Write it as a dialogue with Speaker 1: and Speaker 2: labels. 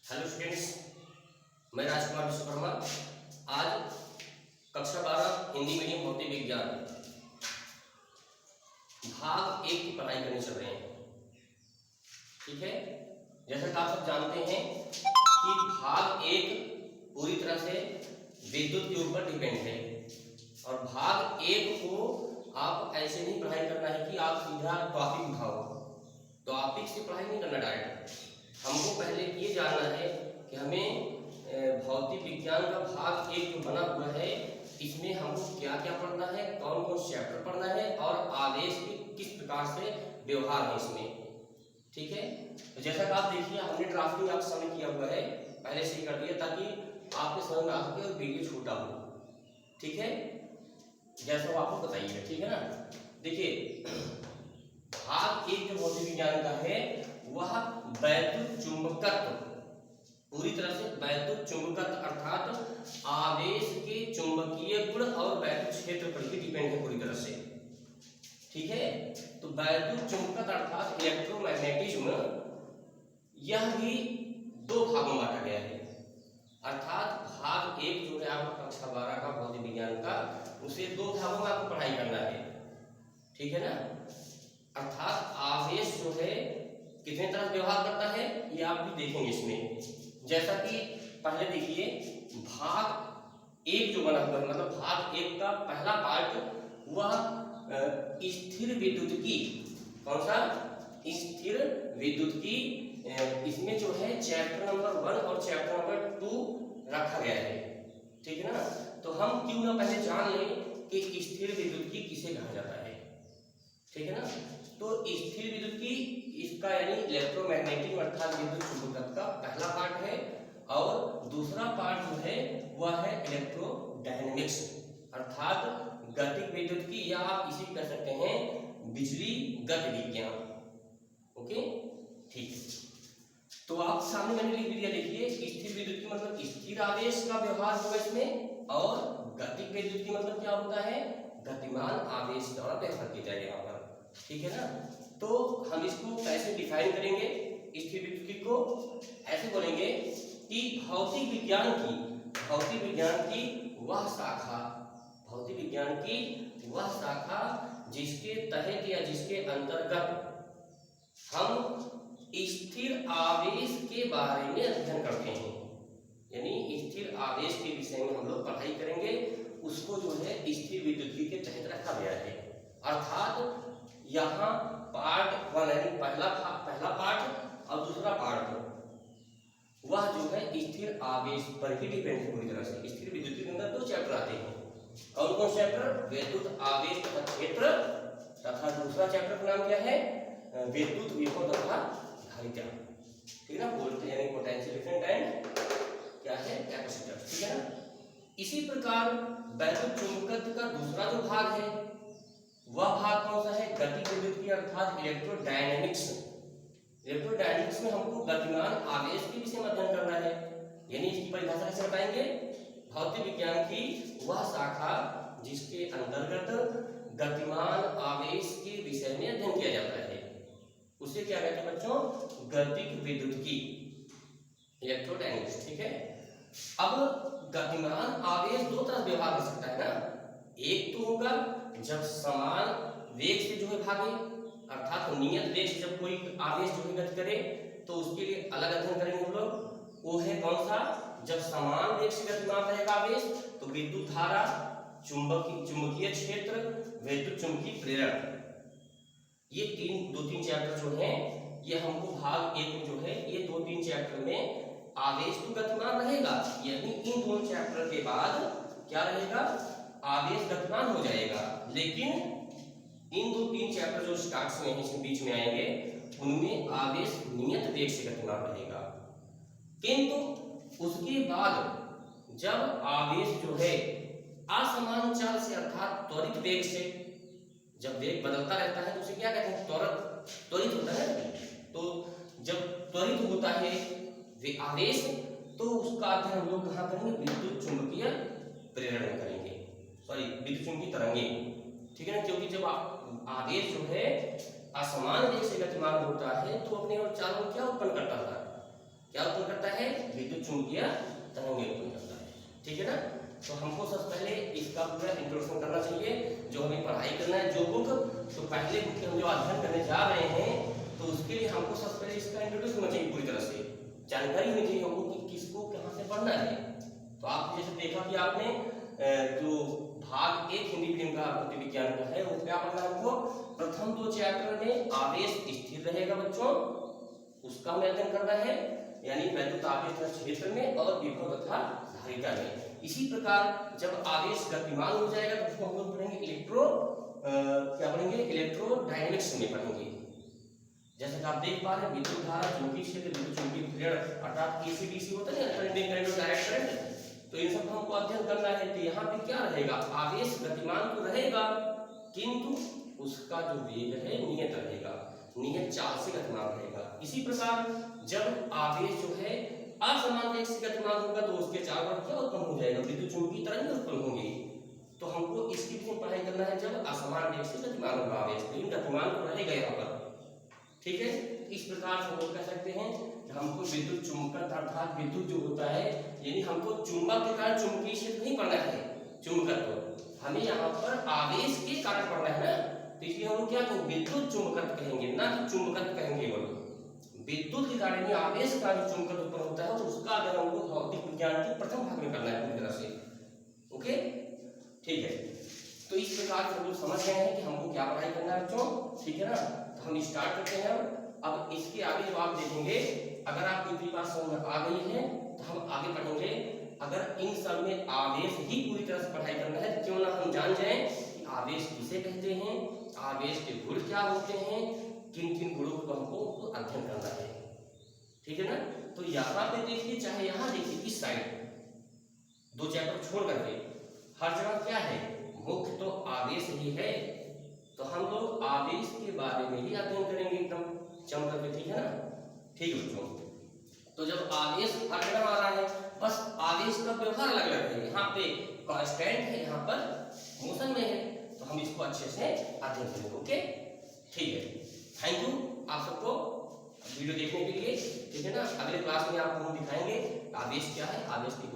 Speaker 1: Hello students, मैं राजकुमार विश्वकर्मा आज कक्षा 12 हिंदी मीडियम भौतिक विज्ञान भाग 1 की पढ़ाई करने चल रहे हैं। ठीक है, जैसा कि आप सब जानते हैं कि भाग 1 पूरी तरह से विद्युत के ऊपर डिपेंड है और भाग 1 को आप ऐसे नहीं पढ़ाई करना है कि आप सीधा टॉपिक उठाओ, टॉपिक से पढ़ाई नहीं करना डायरेक्ट। हमको पहले ये जानना है कि हमें भौतिक विज्ञान का भाग 1 जो बना हुआ है इसमें हमको क्या क्या पढ़ना है, कौन कौन चैप्टर पढ़ना है और आवेश के किस प्रकार से व्यवहार है इसमें। ठीक है, तो जैसा कि आप देखिए हमने ड्राफ्टिंग आप समय किया हुआ है, पहले से ही कर दिया ताकि आपके समझ में आ सके और वीडियो छोटा हो। ठीक है, जैसा वो आपको बताइएगा। ठीक है ना, देखिए भाग 1 जो भौतिक विज्ञान का है वह वैद्युत चुंबकत्व, पूरी तरह से वैद्युत चुंबकत्व अर्थात आवेश के चुंबकीय गुण और वैद्युत क्षेत्र पर ही डिपेंड है पूरी तरह से। ठीक है, तो वैद्युत चुंबकत्व अर्थात इलेक्ट्रोमैग्नेटिज्म यह भी 2 भागों में बांटा गया है। अर्थात भाग 1 जो है आपका कक्षा 12 का भौतिक विज्ञान का, उसे 2 भागों में आपको पढ़ाई करना है। ठीक है ना, अर्थात आवेश जो है कितने तरह व्यवहार करता है ये आप भी देखेंगे इसमें। जैसा कि पहले देखिए भाग 1 जो बना हुआ है, मतलब भाग 1 का पहला पार्ट वह स्थिर विद्युतिकी, कौन सा स्थिर विद्युतिकी, इसमें जो है चैप्टर नंबर 1 और चैप्टर नंबर 2 रखा गया है। ठीक है ना, तो हम क्यों ना पहले जान लें कि स्थिर विद्युतिकी किसे कहा जाता है। ठीक है ना, तो स्थिर विद्युतिकी इसका यानी इलेक्ट्रोमैग्नेटिक अर्थात विद्युत चुंबकत्व का पहला पार्ट है और दूसरा पार्ट जो है वह है इलेक्ट्रोडायनेमिक्स अर्थात गतिक विद्युतिकी, या आप इसे कह सकते हैं बिजली गति विज्ञान। ओके, ठीक है, तो आप सामने मैंने लिख दिया। देखिए स्थिर विद्युतिकी मतलब स्थिर आवेश का व्यवहार होगा इसमें, और गतिक विद्युतिकी मतलब क्या होता है, गतिमान आवेश द्वारा व्यवहार किया जाएगा यहाँ पर। ठीक है ना, तो हम इसको कैसे डिफाइन करेंगे स्थिर विद्युतिकी को, ऐसे बोलेंगे कि भौतिक विज्ञान की वह शाखा, भौतिक विज्ञान की वह शाखा जिसके तहत या जिसके अंतर्गत हम स्थिर आवेश के बारे में अध्ययन करते हैं, यानी स्थिर आवेश के विषय में हम लोग पढ़ाई करेंगे, उसको जो है स्थिर विद्युतिकी के तहत रखा गया है। अर्थात यहाँ पार्ट 1 यानी पहला पार्ट और दूसरा पार्ट वह जो है स्थिर आवेश पर ही डिपेंड है पूरी तरह से। स्थिर विद्युतिकी के अंदर 2 चैप्टर आते हैं, कौन कौन चैप्टर, विद्युत आवेश तथा क्षेत्र, तथा दूसरा चैप्टर का नाम क्या है, विद्युत विभव तथा धारिता। ठीक है ना, बोलते हैं पोटेंशियल डिफरेंट एंड क्या है कैपेसिटर। ठीक है ना, इसी प्रकार वैद्युत चुंबकत्व का दूसरा जो भाग है वह भाग कौन सा है, गतिक विद्युतिकी अर्थात इलेक्ट्रोडायनेमिक्स। इलेक्ट्रोडायनेमिक्स में हमको गतिमान आवेश के विषय में अध्ययन करना है, यानी इसकी परिभाषा कैसे बताएंगे, भौतिक विज्ञान की वह शाखा जिसके अंतर्गत गतिमान आवेश के विषय में अध्ययन किया जाता है, उसे क्या कहते हैं बच्चों, गतिक विद्युतिकी, इलेक्ट्रोडायनेमिक्स। ठीक है, अब गतिमान आवेश 2 तरह से व्यवहार कर सकता है ना, एक तो होगा जब समान वेग से जो है भागे, अर्थात नियत वेग से जब कोई आवेश जो है गति करे तो उसके लिए अलग अध्ययन करेंगे हम लोग, वो है कौन सा, जब समान वेग से गतिमान रहेगा आवेश तो विद्युत धारा, चुंबकीय क्षेत्र, विद्युत चुंबकीय प्रेरण, ये 2-3 चैप्टर जो हैं ये हमको भाग 1 में जो है ये 2-3 चैप्टर में आवेश तो गतिमान रहेगा, यानी इन 2 चैप्टर के बाद क्या रहेगा, आवेश गतिमान हो जाएगा, लेकिन इन 2-3 चैप्टर जो स्टार्ट में इसके बीच में आएंगे उनमें आवेश नियत वेग से गतिमान रहेगा। किंतु उसके बाद जब आवेश जो है असमान चाल से अर्थात त्वरित वेग से, जब वेग बदलता रहता है तो उसे क्या कहते हैं, त्वरित होता है, तो जब त्वरित होता है वे आवेश तो उसका अध्ययन हम लोग कहाँ करेंगे, विद्युत चुंबकीय प्रेरण में करेंगे, सॉरी विद्युत चुंबकीय तरंगे। ठीक है ना, क्योंकि जब आवेश जो है असमान वेग से गतिमान होता है तो अपने और चाल क्या उत्पन्न करता है, क्या उत्पन्न करता है, विद्युत चुंबकीय तरंगें उत्पन्न करता है। ठीक है ना। तो हमको सबसे पहले इसका पूरा इंट्रोडक्शन करना चाहिए, जो हमें पढ़ाई करना है जो बुक, तो पहले बुक के हम जो अध्ययन करने जा रहे हैं तो उसके लिए हमको सबसे पहले इसका इंट्रोड्यूस होना चाहिए, पूरी तरह से जानकारी होनी चाहिए हमको कि किसको कहाँ से पढ़ना है। तो आप जैसे देखा कि आपने जो भाग 1 हिंदी मीडियम का भौतिक विज्ञान का है वो क्या पढ़ना है हमको, प्रथम 2 चैप्टर में आवेश स्थिर रहेगा बच्चों, उसका हम अध्ययन करना है, यानी वैद्युत आवेश क्षेत्र में और विभव तथा धारिता में। इसी प्रकार जब आवेश गतिमान हो जाएगा तो उसको हम लोग पढ़ेंगे क्या पढ़ेंगे, इलेक्ट्रोडायनेमिक्स में पढ़ेंगे। जैसे कि आप देख पा रहे हैं विद्युत धारा, चुंबकीय क्षेत्र, विद्युत चुंबकीय प्रेरण अर्थात एसी डीसी होता है ना, करंट और डायरेक्ट करंट, तो इन सब हमको अध्ययन करना है। तो यहाँ पे क्या रहेगा, आवेश गतिमान तो रहेगा किंतु उसका जो वेग है नियत रहेगा, नियत चाल से गतिमान रहेगा। इसी प्रकार जब आवेश जो है असमान वेग से गतिमान होगा तो उसके चारों ओर क्या उत्पन्न हो जाएगा, विद्युत चुंबकीय तरंगें उत्पन्न होंगी। तो हमको इसकी भी पढ़ाई करना है जब असमान वेग से गतिमान होगा आवेश, लेकिन गतिमान तो रहेगा यहाँ पर। ठीक है। इस प्रकार से हम लोग कह सकते हैं कि हमको विद्युत चुंबकत्व अर्थात विद्युत जो होता है, यानी हमको चुंबक के कारण चुंबकीय क्षेत्र नहीं पढ़ना है, चुंबकत्व हमें यहाँ पर आवेश के कारण पढ़ना है ना। तो इसलिए हम लोग क्या कहेंगे, विद्युत चुंबकत्व कहेंगे, ना कि चुंबकत्व कहेंगे। वो विद्युत के कारण आवेश का जो चुंबकत्व उत्पन्न होता है उसका अगर हमको भौतिक विज्ञान के प्रथम भाग में करना है पूरी तरह से। ओके, ठीक है। तो इस प्रकार से हम लोग समझ गए हैं कि हमको क्या पढ़ाई करना है बच्चों। ठीक है ना। तो हम स्टार्ट करते हैं। अब इसके आगे जो आप देखेंगे, अगर आपको इतनी बात समझ में आ गई है तो हम आगे पढ़ेंगे। अगर इन सब में आवेश ही पूरी तरह से पढ़ाई करना है, क्यों ना हम जान जाएं कि आवेश किसे कहते हैं, आवेश के गुण क्या होते हैं, किन किन गुणों को हमको अध्ययन करना है। ठीक है ना। तो यहाँ पे देखिए, चाहे यहाँ देखिए, इस साइड 2 चैप्टर छोड़ करके हर जगह क्या है, मुख्य तो आवेश ही है। तो हम लोग आवेश के बारे में ही अध्ययन करेंगे एकदम जम करके। ठीक है ना। ठीक है बच्चों। तो जब आवेश हर जगह आ रहा है, बस आवेश का व्यवहार अलग अलग है, यहाँ पे कांस्टेंट है, यहाँ पर मोशन में है, तो हम इसको अच्छे से अध्ययन करेंगे। ओके, ठीक है। थैंक यू आप सबको वीडियो देखने के लिए। ठीक है ना। अगले क्लास में आपको हम दिखाएंगे आवेश क्या है, आवेश की